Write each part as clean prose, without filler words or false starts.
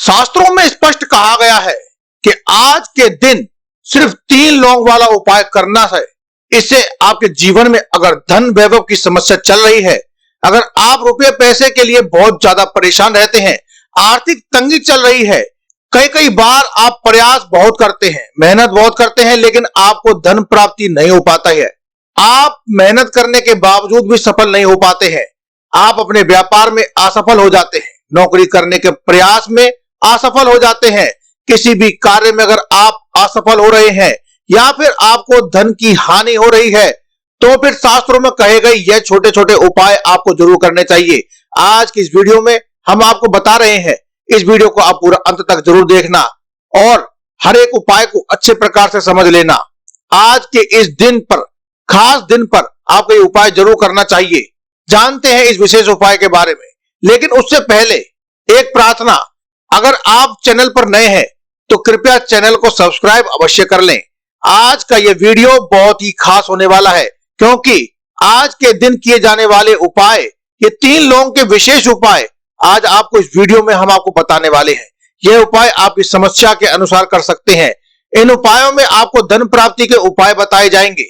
शास्त्रों में स्पष्ट कहा गया है कि आज के दिन सिर्फ 3 लौंग वाला उपाय करना है। इससे आपके जीवन में अगर धन वैभव की समस्या चल रही है, अगर आप रुपये पैसे के लिए बहुत ज्यादा परेशान रहते हैं, आर्थिक तंगी चल रही है, कई बार आप प्रयास बहुत करते हैं, मेहनत बहुत करते हैं, लेकिन आपको धन प्राप्ति नहीं हो पाता है। आप मेहनत करने के बावजूद भी सफल नहीं हो पाते हैं। आप अपने व्यापार में असफल हो जाते हैं, नौकरी करने के प्रयास में असफल हो जाते हैं, किसी भी कार्य में अगर आप असफल हो रहे हैं या फिर आपको धन की हानि हो रही है, तो फिर शास्त्रों में कहे गए यह छोटे छोटे उपाय आपको जरूर करने चाहिए। आज की इस वीडियो में हम आपको बता रहे हैं, इस वीडियो को आप पूरा अंत तक जरूर देखना और हर एक उपाय को अच्छे प्रकार से समझ लेना। आज के इस दिन पर, खास दिन पर आपको ये उपाय जरूर करना चाहिए। जानते हैं इस विशेष उपाय के बारे में, लेकिन उससे पहले एक प्रार्थना, अगर आप चैनल पर नए हैं तो कृपया चैनल को सब्सक्राइब अवश्य कर लें। आज का यह वीडियो बहुत ही खास होने वाला है, क्योंकि आज के दिन किए जाने वाले उपाय, ये 3 लौंग के विशेष उपाय आज आपको इस वीडियो में हम आपको बताने वाले हैं। यह उपाय आपकी समस्या के अनुसार कर सकते हैं। इन उपायों में आपको धन प्राप्ति के उपाय बताए जाएंगे,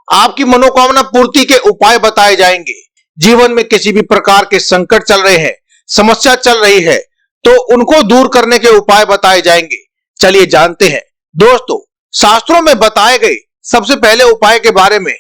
आपकी मनोकामना पूर्ति के उपाय बताए जाएंगे। जीवन में किसी भी प्रकार के संकट चल रहे हैं, समस्या चल रही है, तो उनको दूर करने के उपाय बताए जाएंगे। चलिए जानते हैं। दोस्तों, शास्त्रों में बताए गए सबसे पहले उपाय के बारे में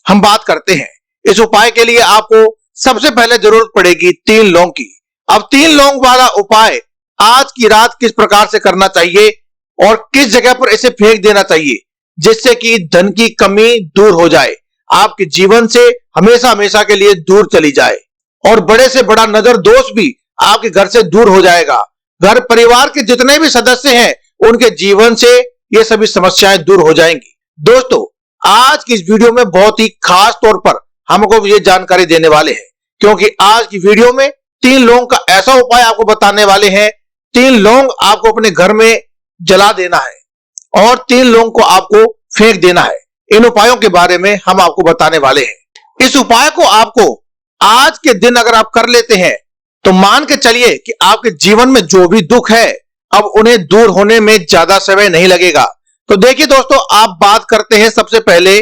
हम बात करते हैं। इस उपाय के लिए आपको सबसे पहले जरूरत पड़ेगी 3 लौंग की। अब 3 लौंग वाला उपाय आज की रात किस प्रकार से करना चाहिए और किस जगह पर इसे फेंक देना चाहिए, जिससे कि धन की कमी दूर हो जाए, आपके जीवन से हमेशा हमेशा के लिए दूर चली जाए और बड़े से बड़ा नजर दोष भी आपके घर से दूर हो जाएगा। घर परिवार के जितने भी सदस्य हैं, उनके जीवन से ये सभी समस्याएं दूर हो जाएंगी। दोस्तों, आज की इस वीडियो में बहुत ही खास तौर पर हमको ये जानकारी देने वाले हैं, क्योंकि आज की वीडियो में 3 लौंग का ऐसा उपाय आपको बताने वाले हैं। 3 लौंग आपको अपने घर में जला देना है और 3 लौंग को आपको फेंक देना है। इन उपायों के बारे में हम आपको बताने वाले हैं। इस उपाय को आपको आज के दिन अगर आप कर लेते हैं, तो मान के चलिए कि आपके जीवन में जो भी दुख है, अब उन्हें दूर होने में ज्यादा समय नहीं लगेगा। तो देखिए दोस्तों, आप बात करते हैं सबसे पहले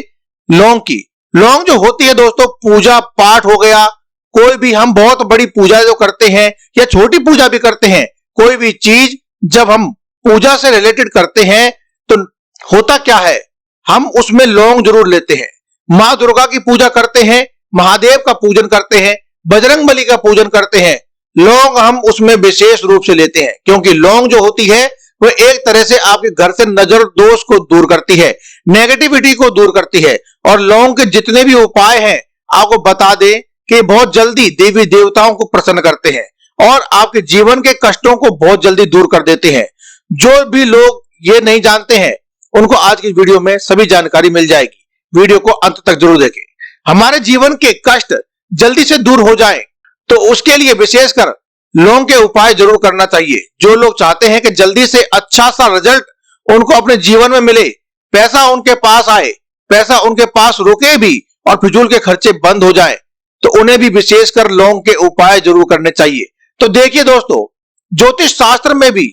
लौंग की। लौंग जो होती है दोस्तों, पूजा पाठ हो गया, कोई भी हम बहुत बड़ी पूजा जो करते हैं या छोटी पूजा भी करते हैं, कोई भी चीज जब हम पूजा से रिलेटेड करते हैं तो होता क्या है, हम उसमें लौंग जरूर लेते हैं। मां दुर्गा की पूजा करते हैं, महादेव का पूजन करते हैं, बजरंगबली का पूजन करते हैं, लौंग हम उसमें विशेष रूप से लेते हैं, क्योंकि लौंग जो होती है वह एक तरह से आपके घर से नजर दोष को दूर करती है, नेगेटिविटी को दूर करती है। और लौंग के जितने भी उपाय हैं, आपको बता दें कि बहुत जल्दी देवी देवताओं को प्रसन्न करते हैं और आपके जीवन के कष्टों को बहुत जल्दी दूर कर देते हैं। जो भी लोग ये नहीं जानते हैं, उनको आज की वीडियो में सभी जानकारी मिल जाएगी। वीडियो को अंत तक जरूर देखें। हमारे जीवन के कष्ट जल्दी से दूर हो जाएं, तो उसके लिए विशेषकर लौंग के उपाय जरूर करना चाहिए। जो लोग चाहते हैं कि जल्दी से अच्छा सा रिजल्ट उनको अपने जीवन में मिले, पैसा उनके पास आए, पैसा उनके पास रुके भी और फिजूल के खर्चे बंद हो जाए, तो उन्हें भी विशेषकर लौंग के उपाय जरूर करने चाहिए। तो देखिए दोस्तों, ज्योतिष शास्त्र में भी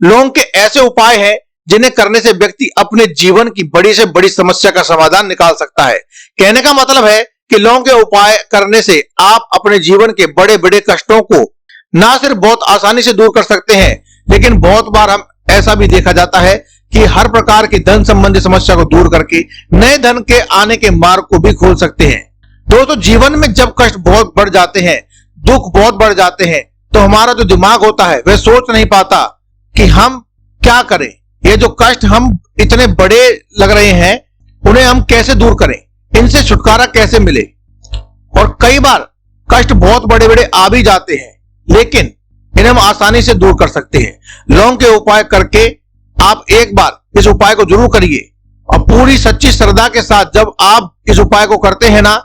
लौंग के ऐसे उपाय हैं जिन्हें करने से व्यक्ति अपने जीवन की बड़ी से बड़ी समस्या का समाधान निकाल सकता है। कहने का मतलब है कि लौंग के उपाय करने से आप अपने जीवन के बड़े बड़े कष्टों को ना सिर्फ बहुत आसानी से दूर कर सकते हैं, लेकिन बहुत बार हम ऐसा भी देखा जाता है कि हर प्रकार की धन संबंधी समस्या को दूर करके नए धन के आने के मार्ग को भी खोल सकते हैं। दोस्तों, जीवन में जब कष्ट बहुत बढ़ जाते हैं, दुख बहुत बढ़ जाते हैं, तो हमारा जो दिमाग होता है वह सोच नहीं पाता कि हम क्या करें। ये जो कष्ट हम इतने बड़े लग रहे हैं, उन्हें हम कैसे दूर करें, इनसे छुटकारा कैसे मिले। और कई बार कष्ट बहुत बड़े बड़े आ भी जाते हैं, लेकिन इन्हें हम आसानी से दूर कर सकते हैं। लौंग के उपाय करके आप एक बार इस उपाय को जरूर करिए और पूरी सच्ची श्रद्धा के साथ जब आप इस उपाय को करते हैं ना,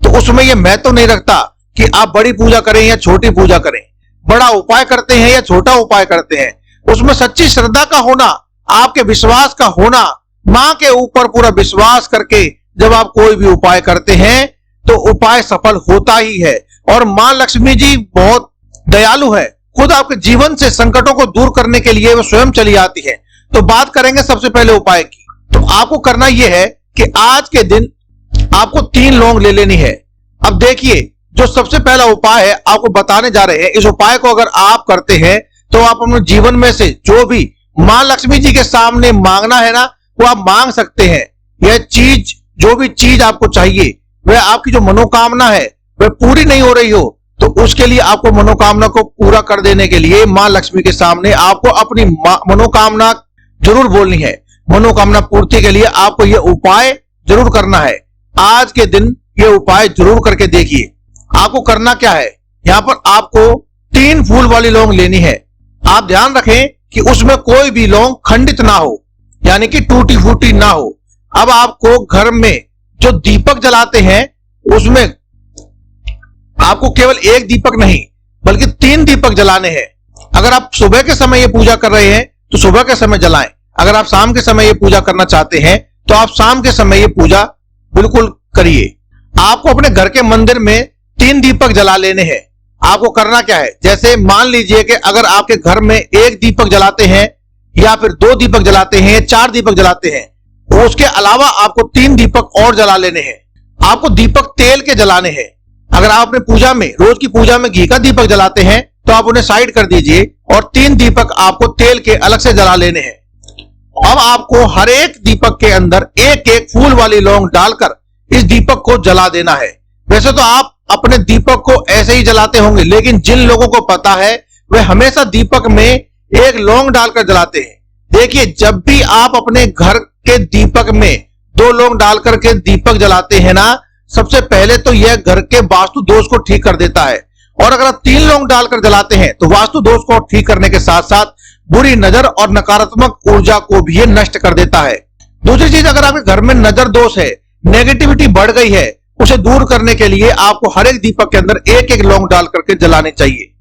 तो उसमें यह महत्व नहीं रखता कि आप बड़ी पूजा करें या छोटी पूजा करें, बड़ा उपाय करते हैं या छोटा उपाय करते हैं। उसमें सच्ची श्रद्धा का होना, आपके विश्वास का होना, मां के ऊपर पूरा विश्वास करके जब आप कोई भी उपाय करते हैं तो उपाय सफल होता ही है। और मां लक्ष्मी जी बहुत दयालु है, खुद आपके जीवन से संकटों को दूर करने के लिए वो स्वयं चली आती है। तो बात करेंगे सबसे पहले उपाय की। तो आपको करना यह है कि आज के दिन आपको 3 लौंग ले लेनी है। अब देखिए, जो सबसे पहला उपाय है आपको बताने जा रहे हैं, इस उपाय को अगर आप करते हैं तो आप अपने जीवन में से जो भी मां लक्ष्मी जी के सामने मांगना है ना, वो आप मांग सकते हैं। यह चीज, जो भी चीज आपको चाहिए, वह आपकी जो मनोकामना है वह पूरी नहीं हो रही हो, तो उसके लिए आपको मनोकामना को पूरा कर देने के लिए मां लक्ष्मी के सामने आपको अपनी मनोकामना जरूर बोलनी है। मनोकामना पूर्ति के लिए आपको यह उपाय जरूर करना है। आज के दिन यह उपाय जरूर करके देखिए। आपको करना क्या है, यहां पर आपको 3 फूल वाली लौंग लेनी है। आप ध्यान रखें कि उसमें कोई भी लौंग खंडित ना हो, यानी कि टूटी फूटी ना हो। अब आपको घर में जो दीपक जलाते हैं उसमें आपको केवल 1 दीपक नहीं बल्कि 3 दीपक जलाने हैं। अगर आप सुबह के समय ये पूजा कर रहे हैं तो सुबह के समय जलाएं। अगर आप शाम के समय ये पूजा करना चाहते हैं तो आप शाम के समय ये पूजा बिल्कुल करिए। आपको अपने घर के मंदिर में 3 दीपक जला लेने हैं। आपको करना क्या है, जैसे मान लीजिए कि अगर आपके घर में 1 दीपक जलाते हैं या फिर 2 दीपक जलाते हैं, 4 दीपक जलाते हैं, तो उसके अलावा आपको 3 दीपक और जला लेने हैं। आपको दीपक तेल के जलाने हैं। अगर आप अपने पूजा में, रोज की पूजा में घी का दीपक जलाते हैं तो आप उन्हें साइड कर दीजिए और 3 दीपक आपको तेल के अलग से जला लेने हैं। अब आपको हर एक दीपक के अंदर 1-1 फूल वाली लौंग डालकर इस दीपक को जला देना है। वैसे तो आप अपने दीपक को ऐसे ही जलाते होंगे, लेकिन जिन लोगों को पता है वे हमेशा दीपक में 1 लौंग डालकर जलाते हैं। देखिए, जब भी आप अपने घर के दीपक में 2 लौंग डालकर के दीपक जलाते हैं ना, सबसे पहले तो यह घर के वास्तु दोष को ठीक कर देता है। और अगर आप 3 लौंग डालकर जलाते हैं तो वास्तु दोष को ठीक करने के साथ साथ बुरी नजर और नकारात्मक ऊर्जा को भी ये नष्ट कर देता है। दूसरी चीज, अगर आपके घर में नजर दोष है, नेगेटिविटी बढ़ गई है, उसे दूर करने के लिए आपको हर एक दीपक के अंदर 1-1 लौंग डाल करके जलाने चाहिए।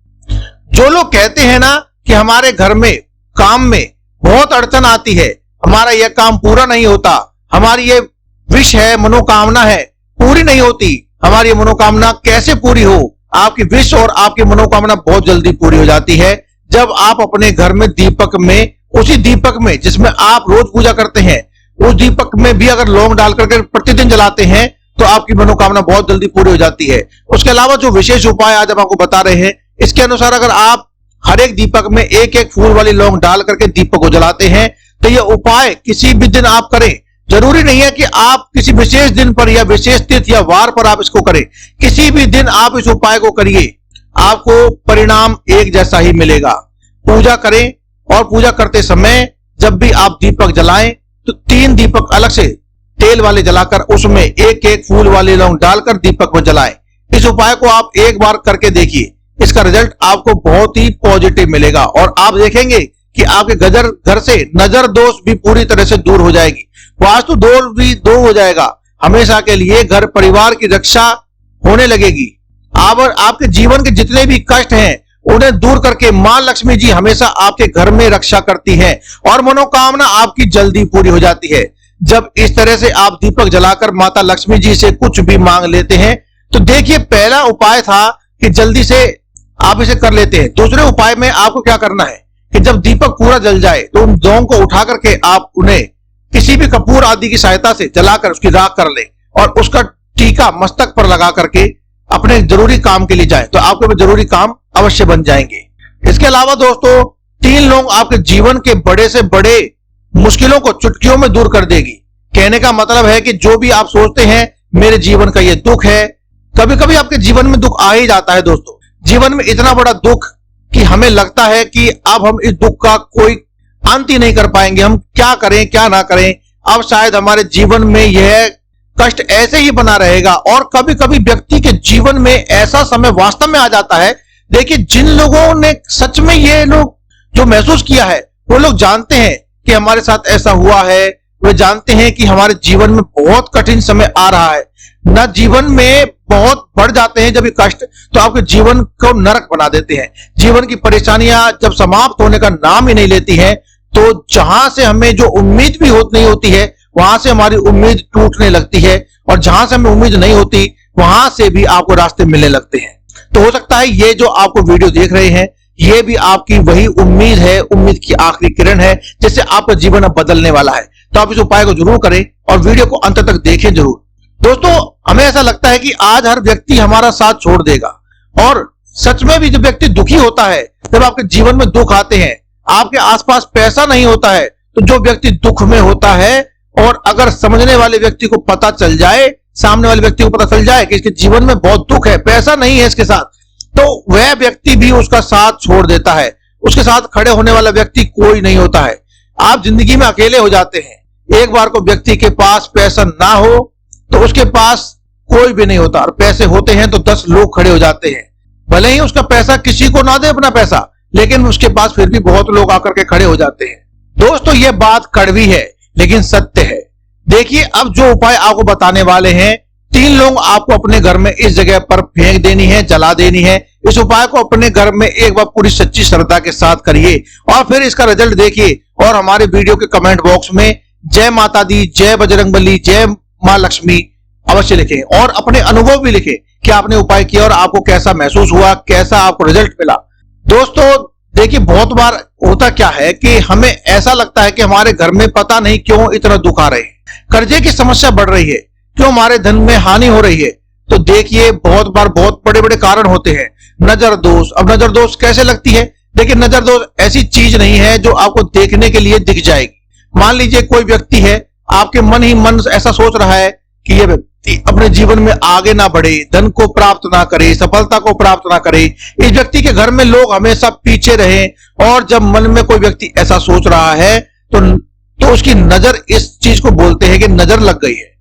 जो लोग कहते हैं ना कि हमारे घर में काम में बहुत अड़चन आती है, हमारा यह काम पूरा नहीं होता, हमारी ये विश है, मनोकामना है, पूरी नहीं होती, हमारी मनोकामना कैसे पूरी हो? आपकी विश और आपकी मनोकामना बहुत जल्दी पूरी हो जाती है जब आप अपने घर में दीपक में, उसी दीपक में जिसमें आप रोज पूजा करते हैं, उस दीपक में भी अगर लौंग डाल करके प्रतिदिन जलाते हैं तो आपकी मनोकामना बहुत जल्दी पूरी हो जाती है। उसके अलावा जो विशेष उपाय आज हम आपको बता रहे हैं, इसके अनुसार अगर आप हर एक दीपक में 1-1 फूल वाली लौंग डाल करके दीपक को जलाते हैं तो यह उपाय किसी भी दिन आप करें। जरूरी नहीं है कि आप किसी विशेष दिन पर या विशेष तिथि या वार पर आप इसको करें, किसी भी दिन आप इस उपाय को करिए, आपको परिणाम एक जैसा ही मिलेगा। पूजा करें और पूजा करते समय जब भी आप दीपक जलाएं तो 3 दीपक अलग से तेल वाले जलाकर उसमें 1-1 फूल वाली लौंग डालकर दीपक को जलाएं। इस उपाय को आप एक बार करके देखिए, इसका रिजल्ट आपको बहुत ही पॉजिटिव मिलेगा और आप देखेंगे कि आपके घर से नजर दोष भी पूरी तरह से दूर हो जाएगी, वास्तु दोष भी दूर हो जाएगा। हमेशा के लिए घर परिवार की रक्षा होने लगेगी। आपके जीवन के जितने भी कष्ट हैं उन्हें दूर करके मां लक्ष्मी जी हमेशा आपके घर में रक्षा करती है और मनोकामना आपकी जल्दी पूरी हो जाती है। जब इस तरह से आप दीपक जलाकर माता लक्ष्मी जी से कुछ भी मांग लेते हैं तो देखिए, पहला उपाय था कि जल्दी से आप इसे कर लेते हैं। दूसरे उपाय में आपको क्या करना है कि जब दीपक पूरा जल जाए तो उन लौंग को उठा करके आप उन्हें किसी भी कपूर आदि की सहायता से जलाकर उसकी राख कर लें और उसका टीका मस्तक पर लगा करके अपने जरूरी काम के लिए जाएं, तो आपके जरूरी काम अवश्य बन जाएंगे। इसके अलावा दोस्तों, 3 लौंग आपके जीवन के बड़े से बड़े मुश्किलों को चुटकियों में दूर कर देगी। कहने का मतलब है कि जो भी आप सोचते हैं मेरे जीवन का ये दुख है, कभी कभी आपके जीवन में दुख आ ही जाता है दोस्तों। जीवन में इतना बड़ा दुख कि हमें लगता है कि अब हम इस दुख का कोई अंत ही नहीं कर पाएंगे, हम क्या करें क्या ना करें, अब शायद हमारे जीवन में यह कष्ट ऐसे ही बना रहेगा। और कभी कभी व्यक्ति के जीवन में ऐसा समय वास्तव में आ जाता है। देखिए, जिन लोगों ने सच में ये लोग जो महसूस किया है, वो लोग जानते हैं कि हमारे साथ ऐसा हुआ है, वे जानते हैं कि हमारे जीवन में बहुत कठिन समय आ रहा है। न जीवन में बहुत बढ़ जाते हैं जब ये कष्ट, तो आपके जीवन को नरक बना देते हैं। जीवन की परेशानियां जब समाप्त होने का नाम ही नहीं लेती हैं, तो जहां से हमें जो उम्मीद भी नहीं होती है, वहां से हमारी उम्मीद टूटने लगती है और जहां से हमें उम्मीद नहीं होती, वहां से भी आपको रास्ते मिलने लगते हैं। तो हो सकता है ये जो आपको वीडियो देख रहे हैं, ये भी आपकी वही उम्मीद है, उम्मीद की आखिरी किरण है जिससे आपका जीवन अब बदलने वाला है। तो आप इस उपाय को जरूर करें और वीडियो को अंत तक देखें जरूर। दोस्तों, हमें ऐसा लगता है कि आज हर व्यक्ति हमारा साथ छोड़ देगा, और सच में भी जब व्यक्ति दुखी होता है, जब आपके जीवन में दुख आते हैं, आपके आसपास पैसा नहीं होता है, तो जो व्यक्ति दुख में होता है और अगर समझने वाले व्यक्ति को पता चल जाए, सामने वाले व्यक्ति को पता चल जाए कि इसके जीवन में बहुत दुख है, पैसा नहीं है इसके साथ, तो वह व्यक्ति भी उसका साथ छोड़ देता है। उसके साथ खड़े होने वाला व्यक्ति कोई नहीं होता है। आप जिंदगी में अकेले हो जाते हैं। एक बार को व्यक्ति के पास पैसा ना हो तो उसके पास कोई भी नहीं होता, और पैसे होते हैं तो 10 लोग खड़े हो जाते हैं। भले ही उसका पैसा किसी को ना दे अपना पैसा, लेकिन उसके पास फिर भी बहुत लोग आकर के खड़े हो जाते हैं। दोस्तों, यह बात कड़वी है लेकिन सत्य है। देखिए, अब जो उपाय आपको बताने वाले हैं, 3 लोग आपको अपने घर में इस जगह पर फेंक देनी है, जला देनी है। इस उपाय को अपने घर में एक बार पूरी सच्ची श्रद्धा के साथ करिए और फिर इसका रिजल्ट देखिए, और हमारे वीडियो के कमेंट बॉक्स में जय माता दी, जय बजरंगबली, जय मां लक्ष्मी अवश्य लिखें और अपने अनुभव भी लिखें कि आपने उपाय किया और आपको कैसा महसूस हुआ, कैसा आपको रिजल्ट मिला। दोस्तों, देखिए, बहुत बार होता क्या है कि हमें ऐसा लगता है कि हमारे घर में पता नहीं क्यों इतना दुख आ रहे हैं, कर्जे की समस्या बढ़ रही है, क्यों हमारे धन में हानि हो रही है। तो देखिए, बहुत बार बहुत बड़े बड़े कारण होते हैं। नजर दोष। अब नजर दोष कैसे लगती है? देखिए, नजर दोष ऐसी चीज नहीं है जो आपको देखने के लिए दिख जाएगी। मान लीजिए कोई व्यक्ति है, आपके मन ही मन ऐसा सोच रहा है कि यह व्यक्ति अपने जीवन में आगे ना बढ़े, धन को प्राप्त ना करे, सफलता को प्राप्त ना करे, इस व्यक्ति के घर में लोग हमेशा पीछे रहे। और जब मन में कोई व्यक्ति ऐसा सोच रहा है तो उसकी नजर इस चीज को बोलते हैं कि नजर लग गई है।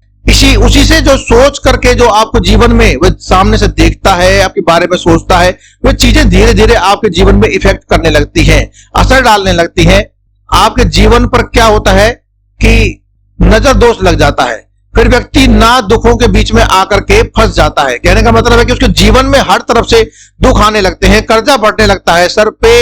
उसी से जो सोच करके जो आपको जीवन में वह सामने से देखता है, आपके बारे में सोचता है, वह चीजें धीरे धीरे आपके जीवन में इफेक्ट करने लगती हैं, असर डालने लगती हैं। आपके जीवन पर क्या होता है कि नजर दोष लग जाता है। फिर व्यक्ति ना दुखों के बीच में आकर के फंस जाता है। कहने का मतलब है कि उसके जीवन में हर तरफ से दुख आने लगते हैं, कर्जा बढ़ने लगता है, सर पे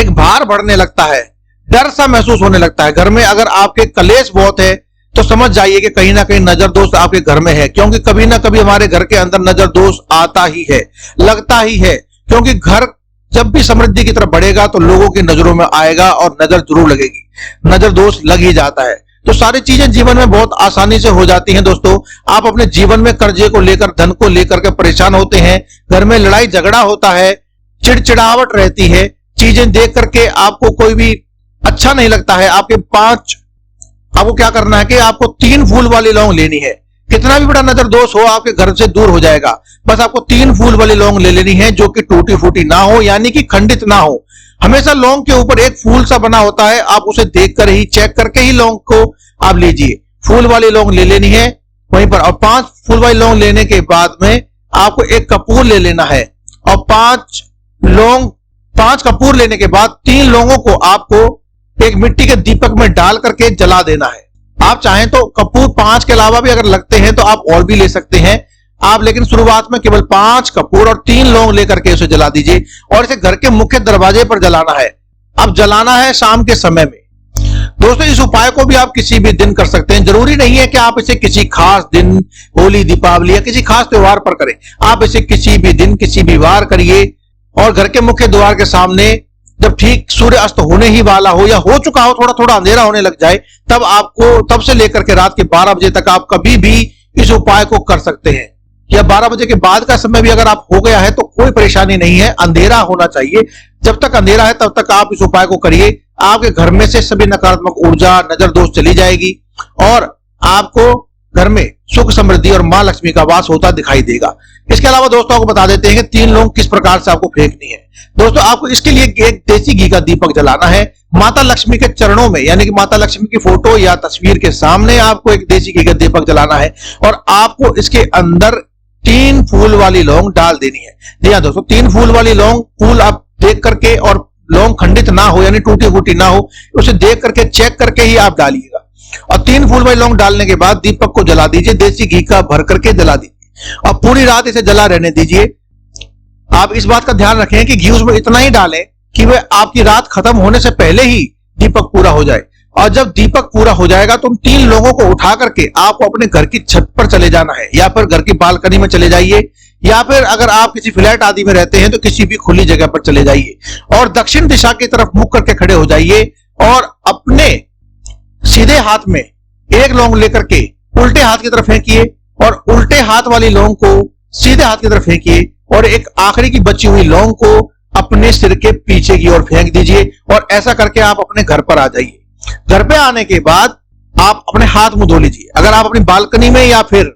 एक भार बढ़ने लगता है, डर सा महसूस होने लगता है। घर में अगर आपके कलेश बहुत है तो समझ जाइए कि कहीं ना कहीं नजर दोष आपके घर में है, क्योंकि कभी ना कभी हमारे घर के अंदर नजर दोष आता ही है, लगता ही है। क्योंकि घर जब भी समृद्धि की तरफ बढ़ेगा तो लोगों की नजरों में आएगा और नजर जरूर लगेगी, नजर दोष लग ही जाता है। तो सारी चीजें जीवन में बहुत आसानी से हो जाती हैं। दोस्तों, आप अपने जीवन में कर्जे को लेकर, धन को लेकर के परेशान होते हैं, घर में लड़ाई झगड़ा होता है, चिड़चिड़ावट रहती है, चीजें देख करके आपको कोई भी अच्छा नहीं लगता है। आपको क्या करना है कि आपको 3 फूल वाली लौंग लेनी है। कितना भी बड़ा नजर दोष हो आपके घर से दूर हो जाएगा। बस आपको 3 फूल वाली लौंग ले लेनी है, जो कि टूटी फूटी ना हो, यानी कि खंडित ना हो। हमेशा लौंग के ऊपर एक फूल सा बना होता है, आप उसे देखकर ही, चेक करके ही लौंग को आप लीजिए। फूल वाली लौंग ले लेनी है वहीं पर। और 5 फूल वाली लौंग लेने के बाद में आपको एक कपूर ले लेना है, और 5 कपूर लेने के बाद 3 लौंगों को आपको एक मिट्टी के दीपक में डाल करके जला देना है। आप चाहें तो कपूर 5 के अलावा भी अगर लगते हैं तो आप और भी ले सकते हैं आप, लेकिन शुरुआत में केवल 5 कपूर और 3 लौंग लेकर के उसे जला दीजिए, और इसे घर के मुख्य दरवाजे पर जलाना है। अब जलाना है शाम के समय में। दोस्तों, इस उपाय को भी आप किसी भी दिन कर सकते हैं। जरूरी नहीं है कि आप इसे किसी खास दिन, होली, दीपावली या किसी खास त्योहार पर करें। आप इसे किसी भी दिन, किसी भी वार करिए, और घर के मुख्य द्वार के सामने जब ठीक सूर्य अस्त होने ही वाला हो या हो चुका हो, थोड़ा थोड़ा अंधेरा होने लग जाए, तब से लेकर के रात के 12 बजे तक आप कभी भी इस उपाय को कर सकते हैं। या 12 बजे के बाद का समय भी अगर आप हो गया है तो कोई परेशानी नहीं है, अंधेरा होना चाहिए। जब तक अंधेरा है तब तक आप इस उपाय को करिए। आपके घर में से सभी नकारात्मक ऊर्जा, नजर दोष चली जाएगी और आपको घर में सुख, समृद्धि और मां लक्ष्मी का वास होता दिखाई देगा। इसके अलावा दोस्तों, आपको बता देते हैं कि 3 लौंग किस प्रकार से आपको फेंकनी है। दोस्तों, आपको इसके लिए एक देसी घी का दीपक जलाना है। माता लक्ष्मी के चरणों में, यानी कि माता लक्ष्मी की फोटो या तस्वीर के सामने आपको एक देसी घी का दीपक जलाना है, और आपको इसके अंदर 3 फूल वाली लौंग डाल देनी है। जी हाँ दोस्तों, 3 फूल वाली लौंग, फूल आप देख करके, और लौंग खंडित ना हो यानी टूटी फूटी ना हो, उसे देख करके, चेक करके ही आप डालिएगा। और 3 फूल वाली लौंग डालने के बाद दीपक को जला दीजिए, देसी घी का भर करके जला दीजिए, और पूरी रात इसे जला रहने दीजिए। आप इस बात का ध्यान रखें कि घी उसमें इतना ही डालें कि वह आपकी रात खत्म होने से पहले ही दीपक पूरा हो जाए। और जब दीपक पूरा हो जाएगा तो उन 3 लोगों को उठा करके आपको अपने घर की छत पर चले जाना है, या फिर घर की बालकनी में चले जाइए, या फिर अगर आप किसी फ्लैट आदि में रहते हैं तो किसी भी खुली जगह पर चले जाइए और दक्षिण दिशा की तरफ मुख करके खड़े हो जाइए और अपने सीधे हाथ में एक लौंग लेकर के उल्टे हाथ की तरफ फेंकिए और उल्टे हाथ वाली लौंग को सीधे हाथ की तरफ फेंकिए और एक आखिरी की बची हुई लौंग को अपने सिर के पीछे की ओर फेंक दीजिए और ऐसा करके आप अपने घर पर आ जाइए। घर पे आने के बाद आप अपने हाथ मुंह धो लीजिए। अगर आप अपनी बालकनी में या फिर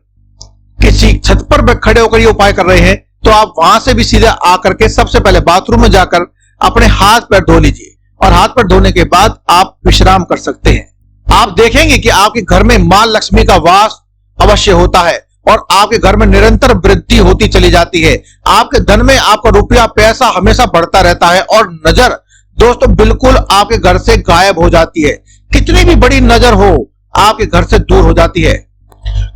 किसी छत पर खड़े होकर ये उपाय कर रहे हैं तो आप वहां से भी सीधे आकर के सबसे पहले बाथरूम में जाकर अपने हाथ पैर धो लीजिए और हाथ पैर धोने के बाद आप विश्राम कर सकते हैं। आप देखेंगे कि आपके घर में मां लक्ष्मी का वास अवश्य होता है और आपके घर में निरंतर वृद्धि होती चली जाती है। आपके धन में आपका रुपया पैसा हमेशा बढ़ता रहता है और नजर दोस्तों बिल्कुल आपके घर से गायब हो जाती है। कितनी भी बड़ी नजर हो आपके घर से दूर हो जाती है,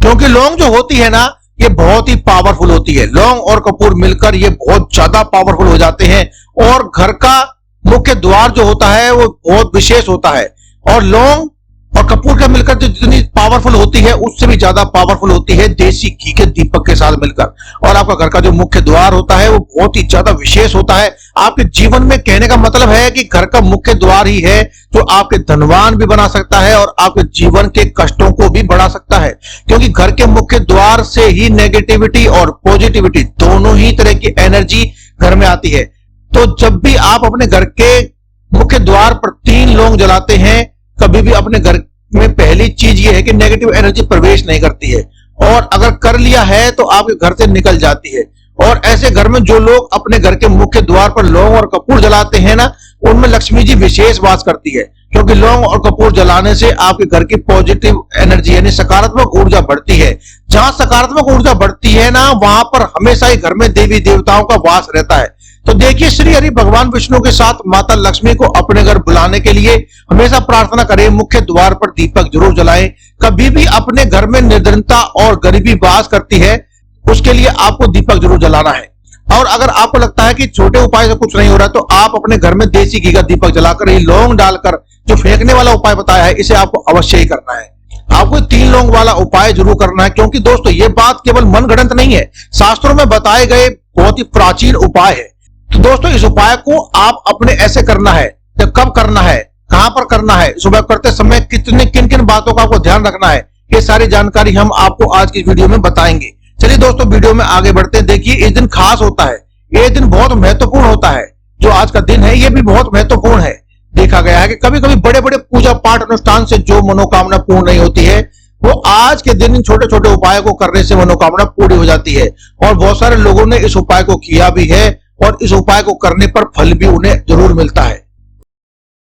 क्योंकि लौंग जो होती है ना ये बहुत ही पावरफुल होती है। लौंग और कपूर मिलकर ये बहुत ज्यादा पावरफुल हो जाते हैं और घर का मुख्य द्वार जो होता है वो बहुत विशेष होता है और लौंग और कपूर के मिलकर जो जितनी पावरफुल होती है उससे भी ज्यादा पावरफुल होती है देसी घी के दीपक के साथ मिलकर। और आपका घर का जो मुख्य द्वार होता है वो बहुत ही ज्यादा विशेष होता है आपके जीवन में। कहने का मतलब है कि घर का मुख्य द्वार ही है जो आपके धनवान भी बना सकता है और आपके जीवन के कष्टों को भी बढ़ा सकता है, क्योंकि घर के मुख्य द्वार से ही नेगेटिविटी और पॉजिटिविटी दोनों ही तरह की एनर्जी घर में आती है। तो जब भी आप अपने घर के मुख्य द्वार पर 3 लौंग जलाते हैं, कभी भी अपने घर में पहली चीज ये है कि नेगेटिव एनर्जी प्रवेश नहीं करती है और अगर कर लिया है तो आपके घर से निकल जाती है। और ऐसे घर में जो लोग अपने घर के मुख्य द्वार पर लौंग और कपूर जलाते हैं ना, उनमें लक्ष्मी जी विशेष वास करती है, क्योंकि लौंग और कपूर जलाने से आपके घर की पॉजिटिव एनर्जी यानी सकारात्मक ऊर्जा बढ़ती है। जहां सकारात्मक ऊर्जा बढ़ती है ना, वहां पर हमेशा ही घर में देवी देवताओं का वास रहता है। तो देखिए, श्री हरि भगवान विष्णु के साथ माता लक्ष्मी को अपने घर बुलाने के लिए हमेशा प्रार्थना करें, मुख्य द्वार पर दीपक जरूर जलाएं। कभी भी अपने घर में निर्धनता और गरीबी वास करती है, उसके लिए आपको दीपक जरूर जलाना है। और अगर आपको लगता है कि छोटे उपाय से कुछ नहीं हो रहा, तो आप अपने घर में देसी घी का दीपक जलाकर ही लौंग डालकर जो फेंकने वाला उपाय बताया है, इसे आपको अवश्य ही करना है। आपको 3 लौंग वाला उपाय जरूर करना है, क्योंकि दोस्तों ये बात केवल मनगढ़ंत नहीं है, शास्त्रों में बताए गए बहुत ही प्राचीन उपाय है। तो दोस्तों इस उपाय को आप अपने ऐसे करना है, तो कब करना है, कहां पर करना है, सुबह करते समय किन किन बातों का आपको ध्यान रखना है, ये सारी जानकारी हम आपको आज की वीडियो में बताएंगे। चलिए दोस्तों वीडियो में आगे बढ़ते हैं। देखिए, इस दिन खास होता है, ये दिन बहुत महत्वपूर्ण होता है। जो आज का दिन है ये भी बहुत महत्वपूर्ण है। देखा गया है कि कभी कभी बड़े बड़े पूजा पाठ अनुष्ठान से जो मनोकामना पूर्ण नहीं होती है, वो आज के दिन इन छोटे छोटे उपायों को करने से मनोकामना पूरी हो जाती है। और बहुत सारे लोगों ने इस उपाय को किया भी है और इस उपाय को करने पर फल भी उन्हें जरूर मिलता है।